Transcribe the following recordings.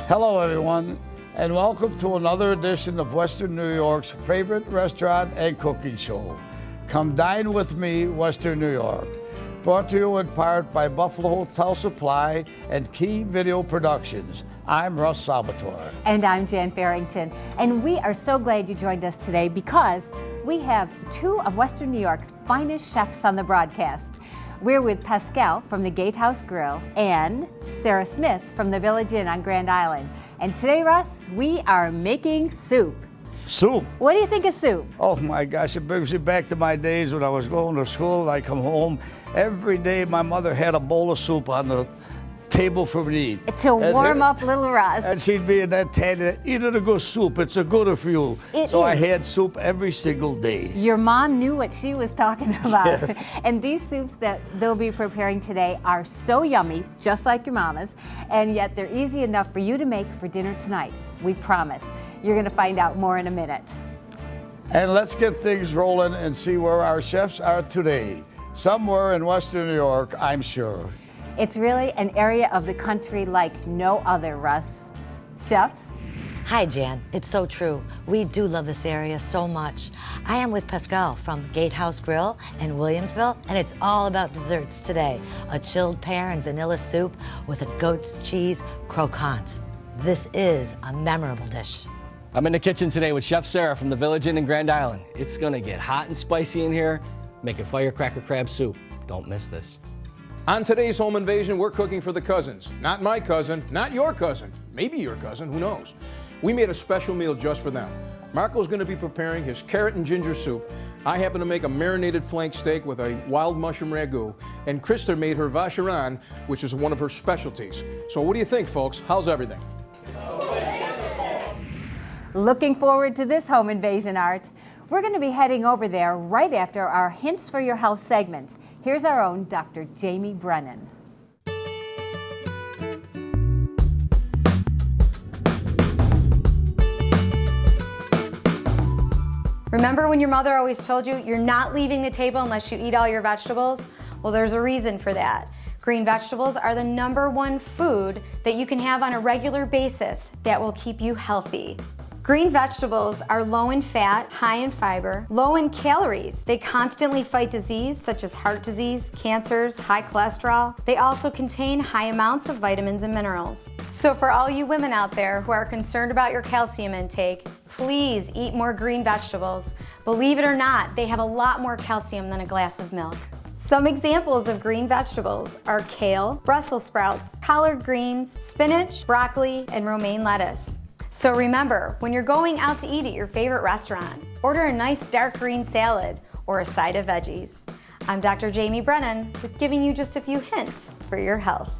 Hello everyone, and welcome to another edition of Western New York's favorite restaurant and cooking show. Come dine with me, Western New York. Brought to you in part by Buffalo Hotel Supply and Key Video Productions. I'm Russ Salvatore. And I'm Jan Farrington. And we are so glad you joined us today because we have two of Western New York's finest chefs on the broadcast. We're with Pascal from the Gatehouse Grill and Sarah Smith from the Village Inn on Grand Island. And today, Russ, we are making soup. Soup? What do you think of soup? Oh my gosh, it brings me back to my days when I was going to school and I come home. Every day my mother had a bowl of soup on the table for me to eat. To warm up little Russ. And she'd be in that tanny, eat a good soup, it's a good for you. I had soup every single day. Your mom knew what she was talking about. Yes. And these soups that they'll be preparing today are so yummy, just like your mama's, and yet they're easy enough for you to make for dinner tonight. We promise. You're going to find out more in a minute. And let's get things rolling and see where our chefs are today. Somewhere in Western New York, I'm sure. It's really an area of the country like no other, Russ. Chefs? Hi, Jan. It's so true. We do love this area so much. I am with Pascal from Gatehouse Grill in Williamsville, and it's all about desserts today. A chilled pear and vanilla soup with a goat's cheese croquant. This is a memorable dish. I'm in the kitchen today with Chef Sarah from the Village Inn in Grand Island. It's gonna get hot and spicy in here, making firecracker crab soup. Don't miss this. On today's Home Invasion, we're cooking for the cousins. Not my cousin, not your cousin, maybe your cousin, who knows. We made a special meal just for them. Marco's gonna be preparing his carrot and ginger soup. I happen to make a marinated flank steak with a wild mushroom ragu. And Krista made her vacherin, which is one of her specialties. So what do you think, folks? How's everything? Looking forward to this home invasion, Art. We're going to be heading over there right after our Hints for Your Health segment. Here's our own Dr. Jamie Brennan. Remember when your mother always told you you're not leaving the table unless you eat all your vegetables? Well, there's a reason for that. Green vegetables are the #1 food that you can have on a regular basis that will keep you healthy. Green vegetables are low in fat, high in fiber, low in calories. They constantly fight disease such as heart disease, cancers, high cholesterol. They also contain high amounts of vitamins and minerals. So for all you women out there who are concerned about your calcium intake, please eat more green vegetables. Believe it or not, they have a lot more calcium than a glass of milk. Some examples of green vegetables are kale, Brussels sprouts, collard greens, spinach, broccoli, and romaine lettuce. So remember, when you're going out to eat at your favorite restaurant, order a nice dark green salad or a side of veggies. I'm Dr. Jamie Brennan with giving you just a few hints for your health.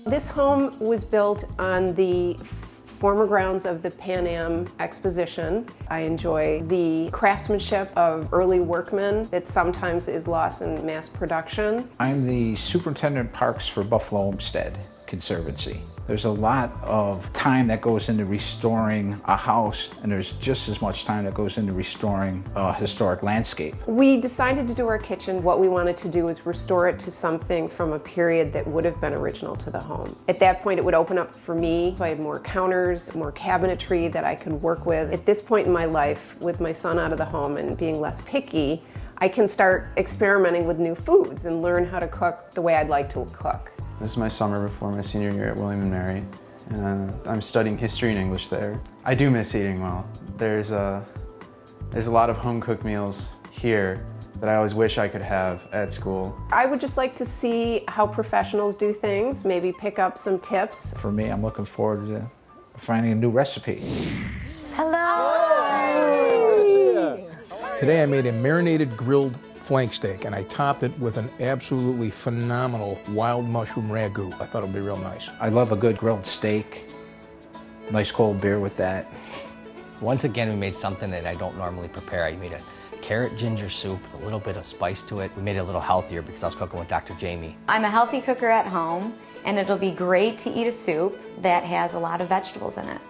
This home was built on the former grounds of the Pan Am Exposition. I enjoy the craftsmanship of early workmen that sometimes is lost in mass production. I'm the superintendent parks for Buffalo Homestead Conservancy. There's a lot of time that goes into restoring a house, and there's just as much time that goes into restoring a historic landscape. We decided to do our kitchen. What we wanted to do is restore it to something from a period that would have been original to the home. At that point, it would open up for me, so I had more counters, more cabinetry that I could work with. At this point in my life, with my son out of the home and being less picky, I can start experimenting with new foods and learn how to cook the way I'd like to cook. This is my summer before my senior year at William & Mary, and I'm studying history and English there. I do miss eating well. There's a lot of home-cooked meals here that I always wish I could have at school. I would just like to see how professionals do things, maybe pick up some tips. For me, I'm looking forward to finding a new recipe. Hello! Today I made a marinated grilled flank steak, and I topped it with an absolutely phenomenal wild mushroom ragu. I thought it would be real nice. I love a good grilled steak, nice cold beer with that. Once again, we made something that I don't normally prepare. I made a carrot ginger soup with a little bit of spice to it. We made it a little healthier because I was cooking with Dr. Jamie. I'm a healthy cooker at home, and it'll be great to eat a soup that has a lot of vegetables in it.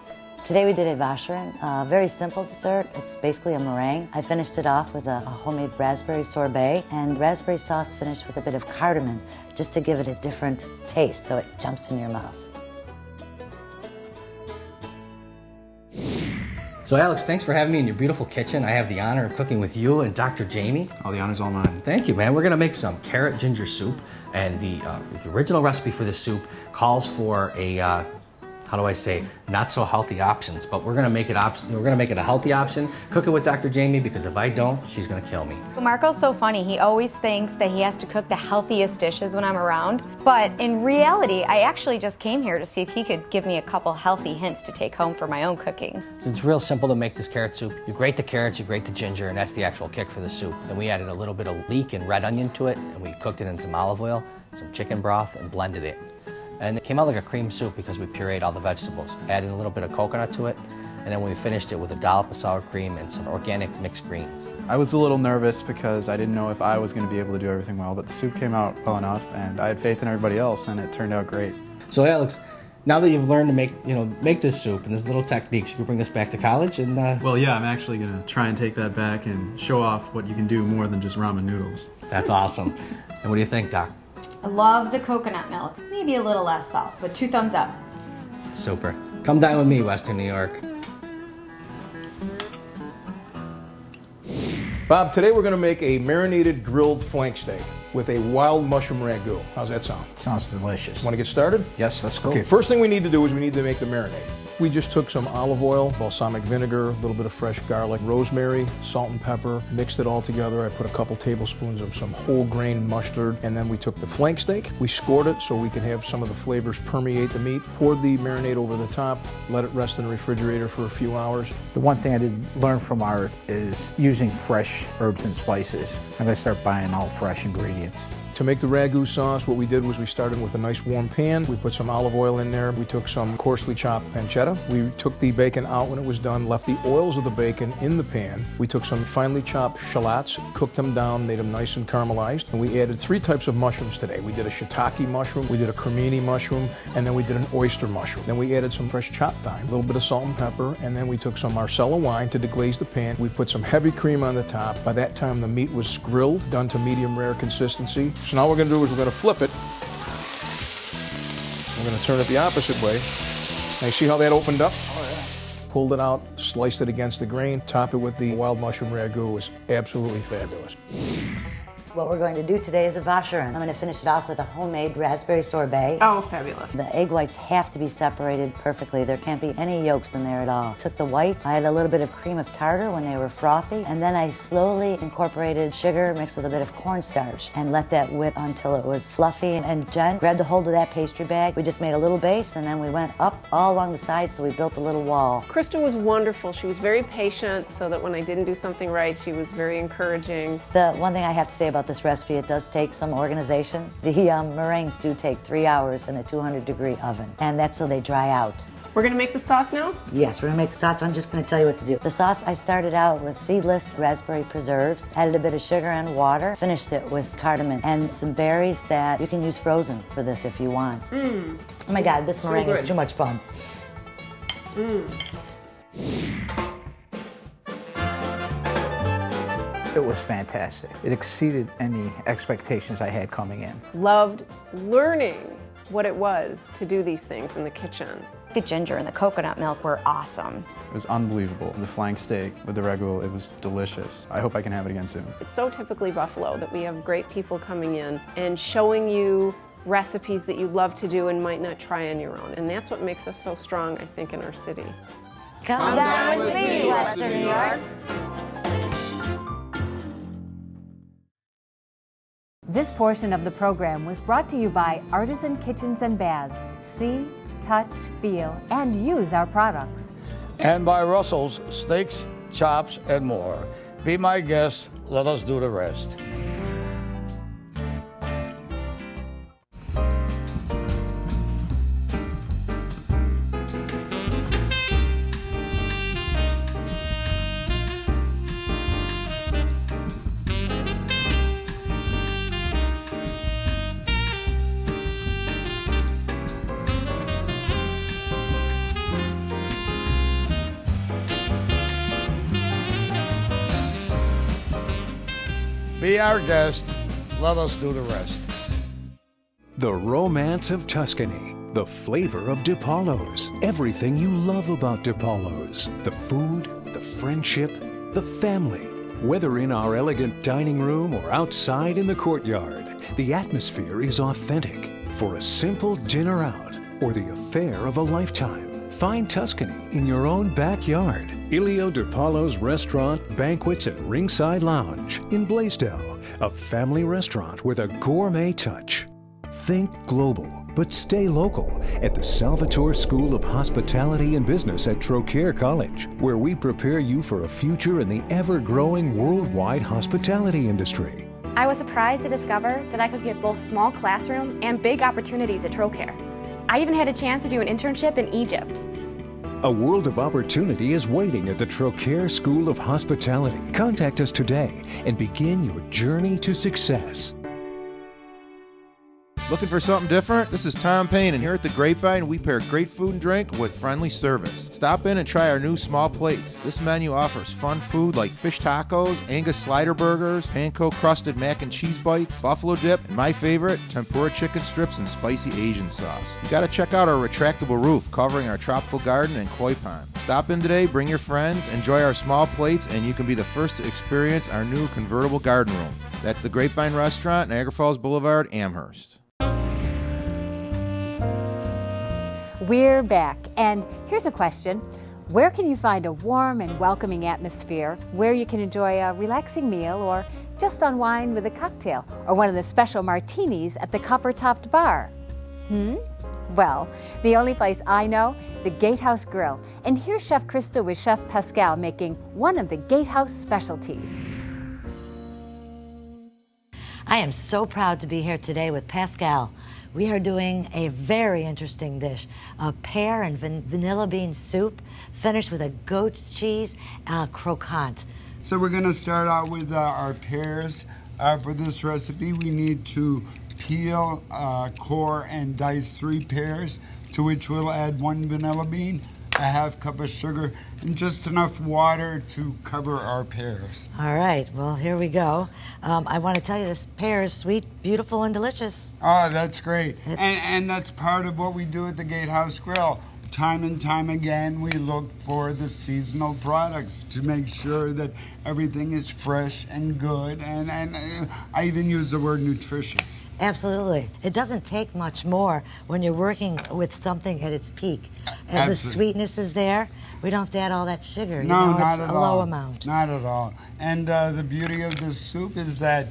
Today we did a vacherin, a very simple dessert. It's basically a meringue. I finished it off with a homemade raspberry sorbet and raspberry sauce finished with a bit of cardamom just to give it a different taste so it jumps in your mouth. So Alex, thanks for having me in your beautiful kitchen. I have the honor of cooking with you and Dr. Jamie. Oh, the honor's all mine. Thank you, man. We're gonna make some carrot ginger soup, and the original recipe for this soup calls for a how do I say, not so healthy options, but we're gonna make it a healthy option. Cook it with Dr. Jamie, because if I don't, she's gonna kill me. Marco's so funny. He always thinks that he has to cook the healthiest dishes when I'm around. But in reality, I actually just came here to see if he could give me a couple healthy hints to take home for my own cooking. It's real simple to make this carrot soup. You grate the carrots, you grate the ginger, and that's the actual kick for the soup. Then we added a little bit of leek and red onion to it, and we cooked it in some olive oil, some chicken broth, and blended it. And it came out like a cream soup because we pureed all the vegetables. Added a little bit of coconut to it, and then we finished it with a dollop of sour cream and some organic mixed greens. I was a little nervous because I didn't know if I was going to be able to do everything well, but the soup came out well enough, and I had faith in everybody else, and it turned out great. So Alex, now that you've learned to make this soup and there's little techniques, you can bring this back to college and... Well, yeah, I'm actually going to try and take that back and show off what you can do more than just ramen noodles. That's awesome. And what do you think, Doc? I love the coconut milk. Maybe a little less salt, but 2 thumbs up. Super. Come dine with me, Western New York. Bob, today we're going to make a marinated grilled flank steak with a wild mushroom ragu. How's that sound? Sounds delicious. Want to get started? Yes, let's go. Okay, first thing we need to do is we need to make the marinade. We just took some olive oil, balsamic vinegar, a little bit of fresh garlic, rosemary, salt and pepper, mixed it all together. I put a couple tablespoons of some whole grain mustard, and then we took the flank steak. We scored it so we could have some of the flavors permeate the meat, poured the marinade over the top, let it rest in the refrigerator for a few hours. The one thing I did learn from Art is using fresh herbs and spices. I'm going to start buying all fresh ingredients. To make the ragu sauce, what we did was we started with a nice warm pan. We put some olive oil in there. We took some coarsely chopped pancetta. We took the bacon out when it was done, left the oils of the bacon in the pan. We took some finely chopped shallots, cooked them down, made them nice and caramelized. And we added 3 types of mushrooms today. We did a shiitake mushroom, we did a cremini mushroom, and then we did an oyster mushroom. Then we added some fresh chopped thyme, a little bit of salt and pepper, and then we took some Marsala wine to deglaze the pan. We put some heavy cream on the top. By that time, the meat was grilled, done to medium rare consistency. So now what we're going to do is we're going to flip it. We're going to turn it the opposite way. Now you see how that opened up? Oh, yeah. Pulled it out, sliced it against the grain, top it with the wild mushroom ragu. It was absolutely fabulous. What we're going to do today is a vacherin. I'm going to finish it off with a homemade raspberry sorbet. Oh, fabulous. The egg whites have to be separated perfectly. There can't be any yolks in there at all. Took the whites, I had a little bit of cream of tartar when they were frothy, and then I slowly incorporated sugar mixed with a bit of cornstarch and let that whip until it was fluffy. And Jen grabbed a hold of that pastry bag. We just made a little base, and then we went up all along the sides, so we built a little wall. Kristen was wonderful. She was very patient, so that when I didn't do something right, she was very encouraging. The one thing I have to say about this recipe, it does take some organization. The meringues do take 3 hours in a 200-degree oven, and that's so they dry out. We're going to make the sauce now? Yes, we're going to make the sauce. I'm just going to tell you what to do. The sauce, I started out with seedless raspberry preserves, added a bit of sugar and water, finished it with cardamom and some berries that you can use frozen for this if you want. Oh my God, this meringue is too much fun. It was fantastic. It exceeded any expectations I had coming in. Loved learning what it was to do these things in the kitchen. The ginger and the coconut milk were awesome. It was unbelievable. The flank steak with the ragu, it was delicious. I hope I can have it again soon. It's so typically Buffalo that we have great people coming in and showing you recipes that you love to do and might not try on your own. And that's what makes us so strong, I think, in our city. Come dine with me, Western New York. This portion of the program was brought to you by Artisan Kitchens and Baths. See, touch, feel, and use our products. And by Russell's Steaks, Chops, and more. Be my guest. Let us do the rest. Be our guest. Let us do the rest. The romance of Tuscany, the flavor of DiPaolo's, everything you love about DiPaolo's, the food, the friendship, the family. Whether in our elegant dining room or outside in the courtyard, the atmosphere is authentic. For a simple dinner out or the affair of a lifetime, find Tuscany in your own backyard. Ilio DiPaolo's Restaurant, Banquets and Ringside Lounge in Blaisdell, a family restaurant with a gourmet touch. Think global, but stay local at the Salvatore School of Hospitality and Business at Trocaire College, where we prepare you for a future in the ever-growing worldwide hospitality industry. I was surprised to discover that I could get both small classroom and big opportunities at Trocaire. I even had a chance to do an internship in Egypt. A world of opportunity is waiting at the Trocaire School of Hospitality. Contact us today and begin your journey to success. Looking for something different? This is Tom Payne, and here at the Grapevine, we pair great food and drink with friendly service. Stop in and try our new small plates. This menu offers fun food like fish tacos, Angus slider burgers, panko-crusted mac and cheese bites, buffalo dip, and my favorite, tempura chicken strips and spicy Asian sauce. You gotta check out our retractable roof covering our tropical garden and koi pond. Stop in today, bring your friends, enjoy our small plates, and you can be the first to experience our new convertible garden room. That's the Grapevine Restaurant, Niagara Falls Boulevard, Amherst. We're back, and here's a question. Where can you find a warm and welcoming atmosphere where you can enjoy a relaxing meal or just unwind with a cocktail or one of the special martinis at the copper-topped bar? Well, the only place I know, the Gatehouse Grill. And here's Chef Krista with Chef Pascal making one of the Gatehouse specialties. I am so proud to be here today with Pascal. We are doing a very interesting dish, a pear and vanilla bean soup finished with a goat's cheese croquant. So we're going to start out with our pears. For this recipe, we need to peel, core, and dice 3 pears, to which we'll add 1 vanilla bean, a half cup of sugar, and just enough water to cover our pears. All right, well, here we go. I want to tell you this pear is sweet, beautiful, and delicious. Oh, that's great. And that's part of what we do at the Gatehouse Grill. Time and time again, we look for the seasonal products to make sure that everything is fresh and good, and I even use the word nutritious. Absolutely. It doesn't take much more when you're working with something at its peak. And the sweetness is there. We don't have to add all that sugar. No, not at all. It's a all. low amount. Not at all. And the beauty of this soup is that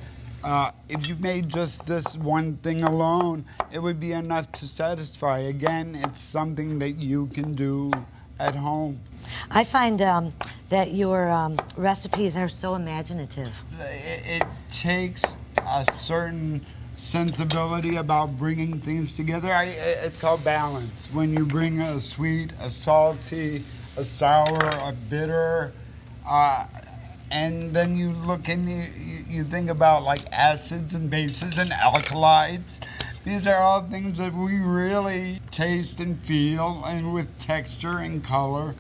if you made just this one thing alone, it would be enough to satisfy. Again, it's something that you can do at home. I find that your recipes are so imaginative. It takes a certain sensibility about bringing things together. It's called balance. When you bring a sweet, a salty, a sour, a bitter, and then you look and you think about like acids and bases and alkalides. These are all things that we really taste and feel, and with texture and color.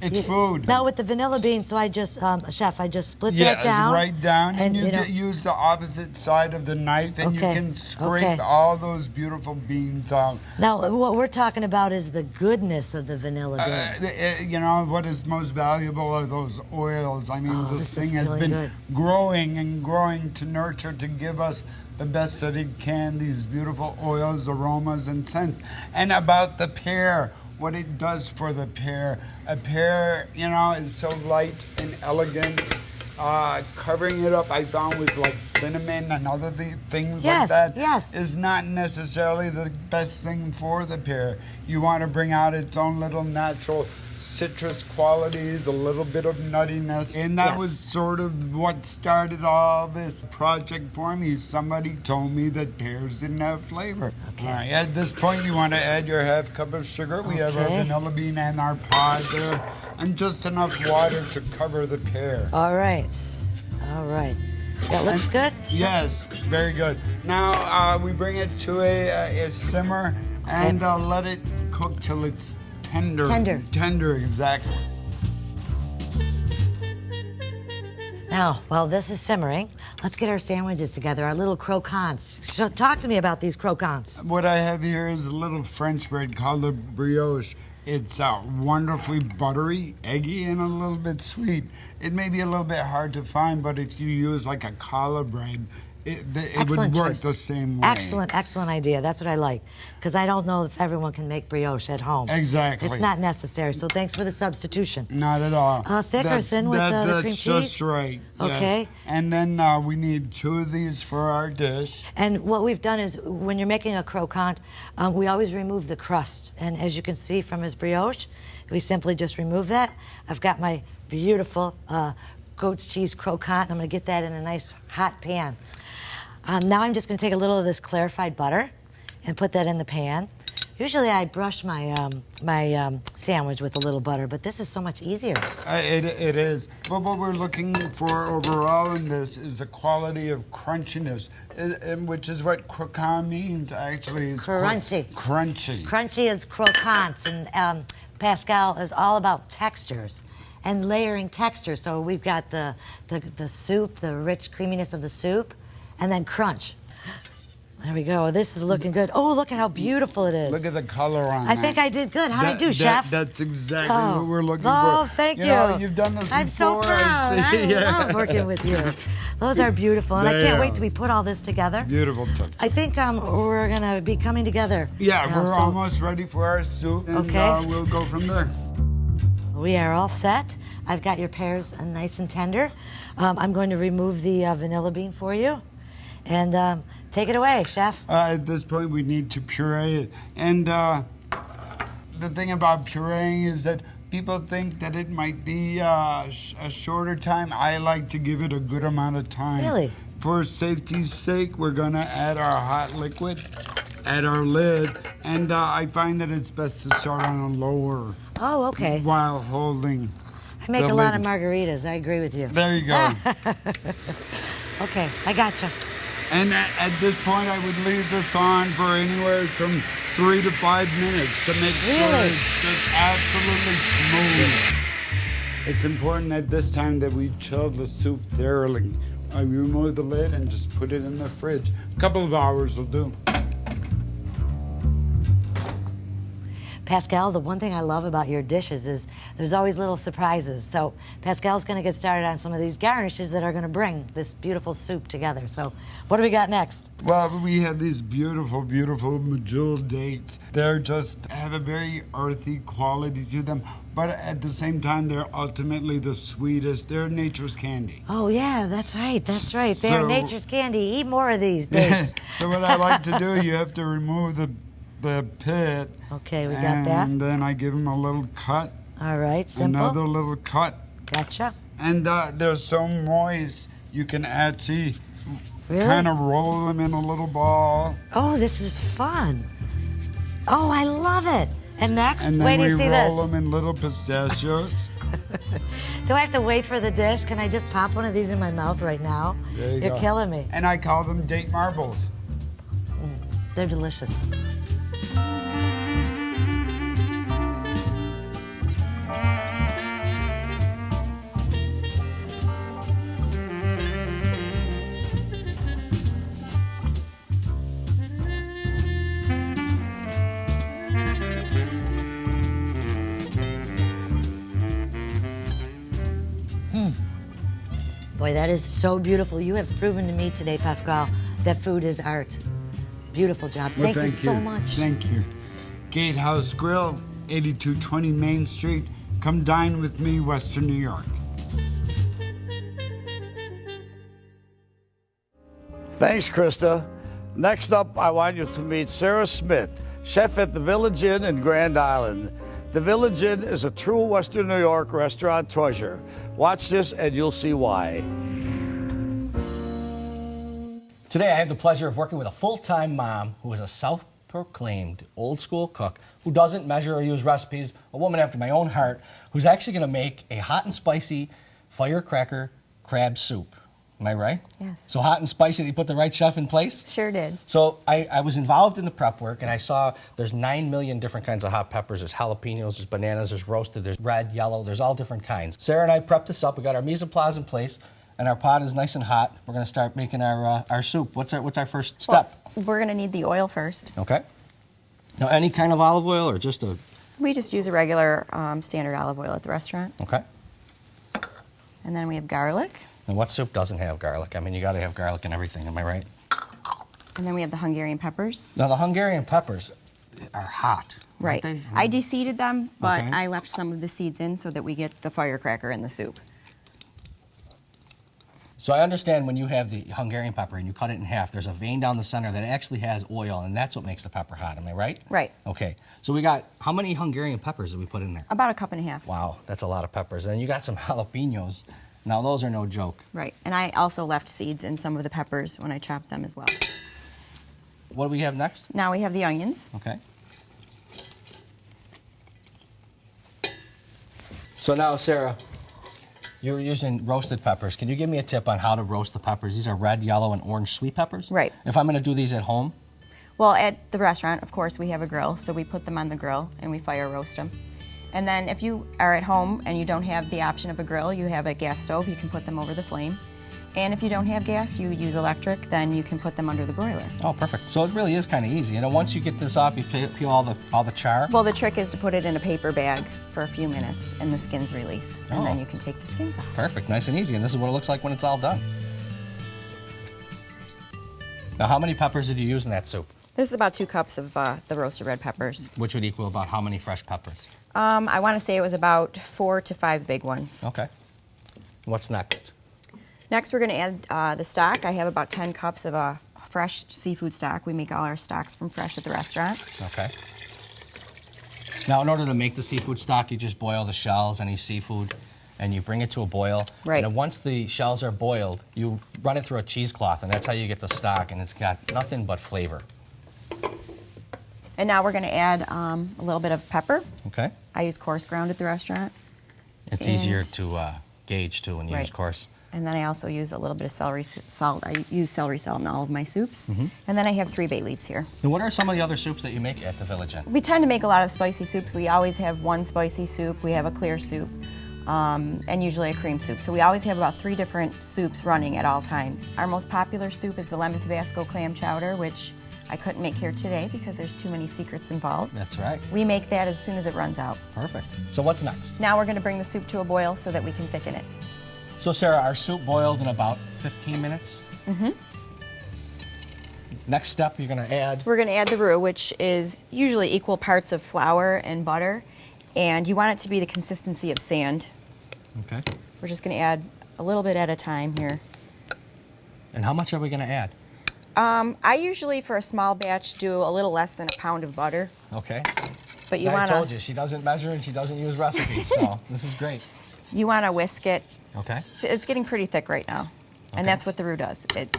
It's food. Now with the vanilla beans, so I just, Chef, I just split that down. Right down, and you use the opposite side of the knife, and you can scrape all those beautiful beans out. Now, what we're talking about is the goodness of the vanilla bean. You know, what is most valuable are those oils. I mean, this thing has been good. growing and growing to nurture, to give us the best that it can, these beautiful oils, aromas, and scents. And about the pear, what it does for the pear. A pear, you know, is so light and elegant. Covering it up, I found, with like cinnamon and other things like that is not necessarily the best thing for the pear. You want to bring out its own little natural citrus qualities, a little bit of nuttiness. And that was sort of what started all this project for me. Somebody told me that pears didn't have flavor. All right, at this point, you want to add your half cup of sugar. We have our vanilla bean and our pod there, and just enough water to cover the pear. All right. All right. That looks good? Yes, very good. Now, we bring it to a simmer and let it cook till it's tender. Tender, exactly. Now, while this is simmering, Let's get our sandwiches together, our little croquants. So talk to me about these croquants. What I have here is a little French bread called a brioche. It's wonderfully buttery, eggy, and a little bit sweet. It may be a little bit hard to find, but if you use like a challah bread, it would work the same way. Excellent idea. That's what I like. Because I don't know if everyone can make brioche at home. Exactly. It's not necessary, so thanks for the substitution. Not at all. Thick or thin with the cream cheese? That's just right. Okay. Yes. And then we need 2 of these for our dish. And what we've done is, when you're making a croquant, we always remove the crust. And as you can see from his brioche, we simply just remove that. I've got my beautiful goat's cheese croquant. I'm going to get that in a nice hot pan. Now I'm just going to take a little of this clarified butter and put that in the pan. Usually I brush my sandwich with a little butter, but this is so much easier. It is. But what we're looking for overall in this is the quality of crunchiness, which is what croquant means, actually. It's crunchy. Crunchy. Crunchy is croquants, and Pascal is all about textures and layering texture. So we've got the soup, the rich creaminess of the soup, and then crunch. There we go. This is looking good. Oh, look at how beautiful it is. Look at the color on it. I think I did good. How'd I do, Chef? That's exactly what we're looking for. Oh, thank you. You've done this before. I'm so proud. I love working with you. Those are beautiful, and I can't wait till we put all this together. Beautiful touch. I think we're going to be coming together. Yeah, we're almost ready for our soup, and we'll go from there. We are all set. I've got your pears nice and tender. I'm going to remove the vanilla bean for you. And take it away, Chef. At this point, we need to puree it. And the thing about pureeing is that people think that it might be a shorter time. I like to give it a good amount of time. Really? For safety's sake, we're going to add our hot liquid, add our lid, and I find that it's best to start on a lower. Oh, okay. While holding. I make a lot of margaritas. I agree with you. There you go. Okay, I gotcha. And at this point, I would leave this on for anywhere from 3 to 5 minutes to make sure it's just absolutely smooth. It's important at this time that we chill the soup thoroughly. I remove the lid and just put it in the fridge. A couple of hours will do. Pascal, the one thing I love about your dishes is there's always little surprises. So Pascal's going to get started on some of these garnishes that are going to bring this beautiful soup together. So what do we got next? Well, we have these beautiful, beautiful medjool dates. They just have a very earthy quality to them, but at the same time, they're ultimately the sweetest. They're nature's candy. Oh, yeah, that's right. That's right. They're nature's candy. Eat more of these dates. So what I like to do, you have to remove the pit. Okay, we got that. And then I give them a little cut. All right, simple. Another little cut. Gotcha. And they're so moist, you can actually kind of roll them in a little ball. Oh, this is fun. Oh, I love it. And next, wait till you see this. And then we roll them in little pistachios. Do I have to wait for the dish? Can I just pop one of these in my mouth right now? There you You're go. killing me. And I call them date marbles. They're delicious. Boy, that is so beautiful. You have proven to me today, Pascal, that food is art. Beautiful job. Well, thank you so much. Thank you. Gatehouse Grill, 8220 Main Street. Come dine with me, Western New York. Thanks, Krista. Next up, I want you to meet Sarah Smith, chef at the Village Inn in Grand Island. The Village Inn is a true Western New York restaurant treasure. Watch this and you'll see why. Today I have the pleasure of working with a full-time mom who is a self-proclaimed old-school cook who doesn't measure or use recipes, a woman after my own heart, who's actually going to make a hot and spicy firecracker crab soup. Am I right? Yes. So hot and spicy, they put the right chef in place? Sure did. So I was involved in the prep work, and I saw there's 9 million different kinds of hot peppers. There's jalapenos, there's bananas, there's roasted, there's red, yellow, there's all different kinds. Sarah and I prepped this up. We got our mise en place in place. and our pot is nice and hot. We're gonna start making our soup. What's our first step? Well, we're gonna need the oil first. Okay. Now, any kind of olive oil or just a... We just use a regular standard olive oil at the restaurant. Okay. And then we have garlic. And what soup doesn't have garlic? I mean, you gotta have garlic in everything, am I right? And then we have the Hungarian peppers. Now, the Hungarian peppers are hot. Right. Aren't they? I deseeded them, but Okay. I left some of the seeds in so that we get the firecracker in the soup. So I understand when you have the Hungarian pepper and you cut it in half, there's a vein down the center that actually has oil, and that's what makes the pepper hot. Am I right? Right. Okay. So we got, how many Hungarian peppers did we put in there? About 1.5 cups. Wow, that's a lot of peppers. And then you got some jalapenos. Now, those are no joke. Right. And I also left seeds in some of the peppers when I chopped them as well. What do we have next? Now we have the onions. Okay. So now, Sarah, you're using roasted peppers. Can you give me a tip on how to roast the peppers? These are red, yellow, and orange sweet peppers? Right. If I'm going to do these at home? Well, at the restaurant, of course, we have a grill, so we put them on the grill and we fire roast them. And then if you are at home and you don't have the option of a grill, you have a gas stove, you can put them over the flame. And if you don't have gas, you use electric, then you can put them under the broiler. Oh, perfect. So it really is kind of easy. And once you get this off, you peel all the char? Well, the trick is to put it in a paper bag for a few minutes and the skins release. And Oh. then you can take the skins off. Perfect, nice and easy. And this is what it looks like when it's all done. Now, how many peppers did you use in that soup? This is about 2 cups of the roasted red peppers. Which would equal about how many fresh peppers? I want to say it was about 4 to 5 big ones. Okay. What's next? Next, we're going to add the stock. I have about 10 cups of fresh seafood stock. We make all our stocks from fresh at the restaurant. Okay. Now, in order to make the seafood stock, you just boil the shells, any seafood, and you bring it to a boil. Right. And then once the shells are boiled, you run it through a cheesecloth, and that's how you get the stock, and it's got nothing but flavor. And now we're going to add a little bit of pepper. Okay. I use coarse ground at the restaurant. It's easier to gauge, too, when you use coarse. And then I also use a little bit of celery salt. I use celery salt in all of my soups. Mm-hmm. And then I have 3 bay leaves here. And what are some of the other soups that you make at the Village Inn? We tend to make a lot of spicy soups. We always have one spicy soup. We have a clear soup, and usually a cream soup. So we always have about 3 different soups running at all times. Our most popular soup is the lemon Tabasco clam chowder, which I couldn't make here today because there's too many secrets involved. That's right. We make that as soon as it runs out. Perfect. So what's next? Now we're going to bring the soup to a boil so that we can thicken it. So, Sarah, our soup boiled in about 15 minutes. Mm-hmm. Next step, you're going to add? We're going to add the roux, which is usually equal parts of flour and butter. And you want it to be the consistency of sand. Okay. We're just going to add a little bit at a time here. And how much are we going to add? I usually, for a small batch, do a little less than a pound of butter. Okay. But you I want to... told you, she doesn't measure and she doesn't use recipes, so this is great. You want to whisk it. Okay. It's getting pretty thick right now. And that's what the roux does. It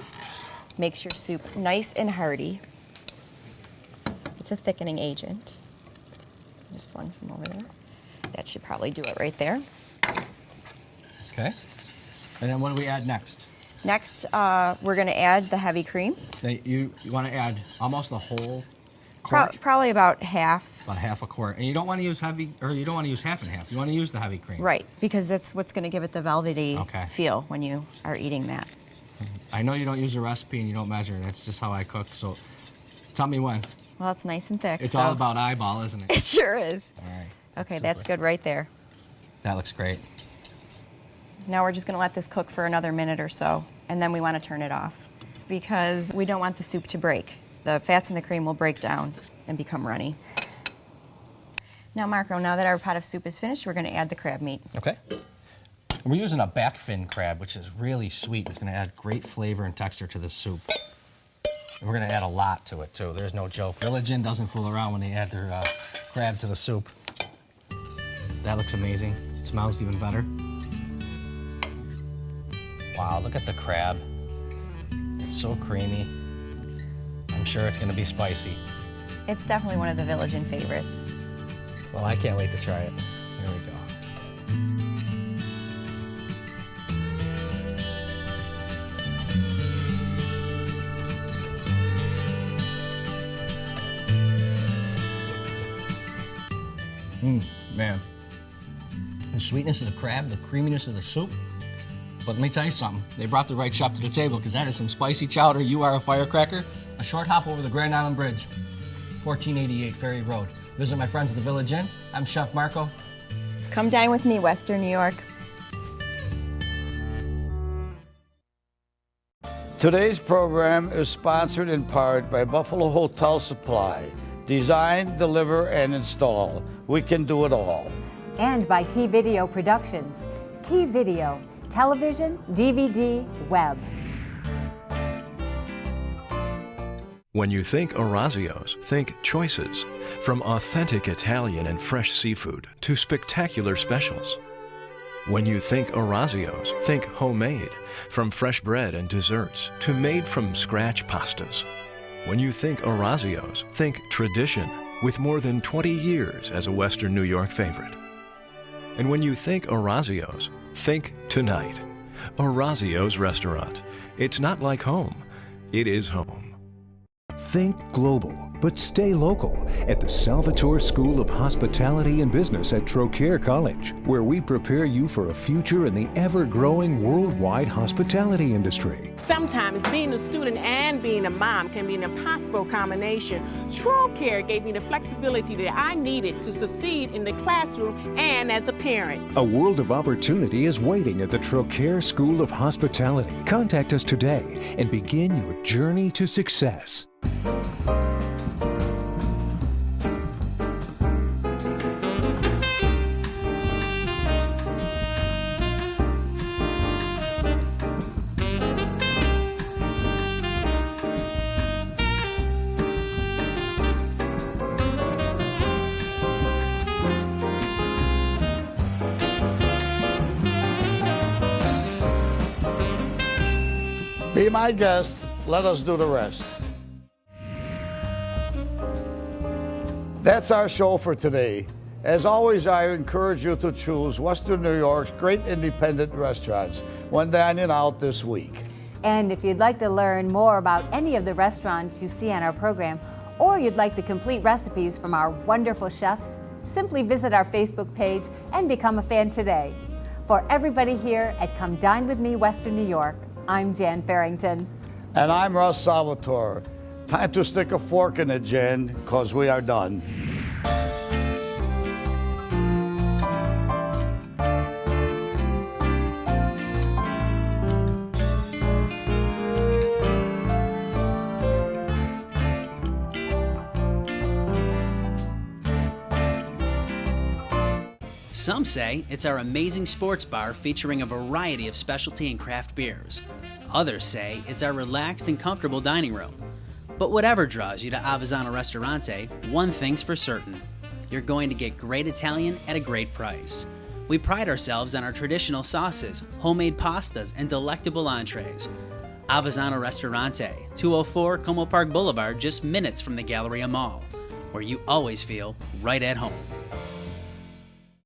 makes your soup nice and hearty. It's a thickening agent. Just flung some over there. That should probably do it right there. Okay. And then what do we add next? Next, we're going to add the heavy cream. Now, you want to add almost the whole quart? Probably about half. About half a quart. And you don't want to use heavy, or you don't want to use half and half. You want to use the heavy cream. Right, because that's what's going to give it the velvety Okay. feel when you are eating that. I know you don't use a recipe and you don't measure. That's just how I cook. So tell me when. Well, it's nice and thick. It's so- all about eyeball, isn't it? It sure is. All right. Okay, that's good right there. That looks great. Now we're just going to let this cook for another minute or so, and then we want to turn it off because we don't want the soup to break. The fats in the cream will break down and become runny. Now, Marco, now that our pot of soup is finished, we're going to add the crab meat. Okay. We're using a back fin crab, which is really sweet. It's going to add great flavor and texture to the soup. And we're going to add a lot to it, too. There's no joke. Village Inn doesn't fool around when they add their crab to the soup. That looks amazing. It smells even better. Wow, look at the crab. It's so creamy. I'm sure it's going to be spicy. It's definitely one of the Village Inn favorites. Well, I can't wait to try it. Here we go. Man. The sweetness of the crab, the creaminess of the soup. But let me tell you something. They brought the right chef to the table because that is some spicy chowder. You are a firecracker. A short hop over the Grand Island Bridge, 1488 Ferry Road. Visit my friends at the Village Inn. I'm Chef Marco. Come dine with me, Western New York. Today's program is sponsored in part by Buffalo Hotel Supply. Design, deliver, and install. We can do it all. And by Key Video Productions. Key Video, television, DVD, web. When you think Orazio's, think choices. From authentic Italian and fresh seafood to spectacular specials. When you think Orazio's, think homemade. From fresh bread and desserts to made-from-scratch pastas. When you think Orazio's, think tradition, with more than 20 years as a Western New York favorite. And when you think Orazio's, think tonight. Orazio's Restaurant. It's not like home, it is home. Think global, but stay local at the Salvatore School of Hospitality and Business at Trocaire College, where we prepare you for a future in the ever-growing worldwide hospitality industry. Sometimes being a student and being a mom can be an impossible combination. Trocaire gave me the flexibility that I needed to succeed in the classroom and as a parent. A world of opportunity is waiting at the Trocaire School of Hospitality. Contact us today and begin your journey to success. Be my guest, let us do the rest. That's our show for today. As always, I encourage you to choose Western New York's great independent restaurants when dining out this week. And if you'd like to learn more about any of the restaurants you see on our program, or you'd like the complete recipes from our wonderful chefs, simply visit our Facebook page and become a fan today. For everybody here at Come Dine With Me, Western New York, I'm Jan Farrington. And I'm Russ Salvatore. Time to stick a fork in it, Jan, because we are done. Some say it's our amazing sports bar featuring a variety of specialty and craft beers. Others say it's our relaxed and comfortable dining room. But whatever draws you to Avezzano Ristorante, one thing's for certain. You're going to get great Italian at a great price. We pride ourselves on our traditional sauces, homemade pastas, and delectable entrees. Avezzano Ristorante, 204 Como Park Boulevard, just minutes from the Galleria Mall, where you always feel right at home.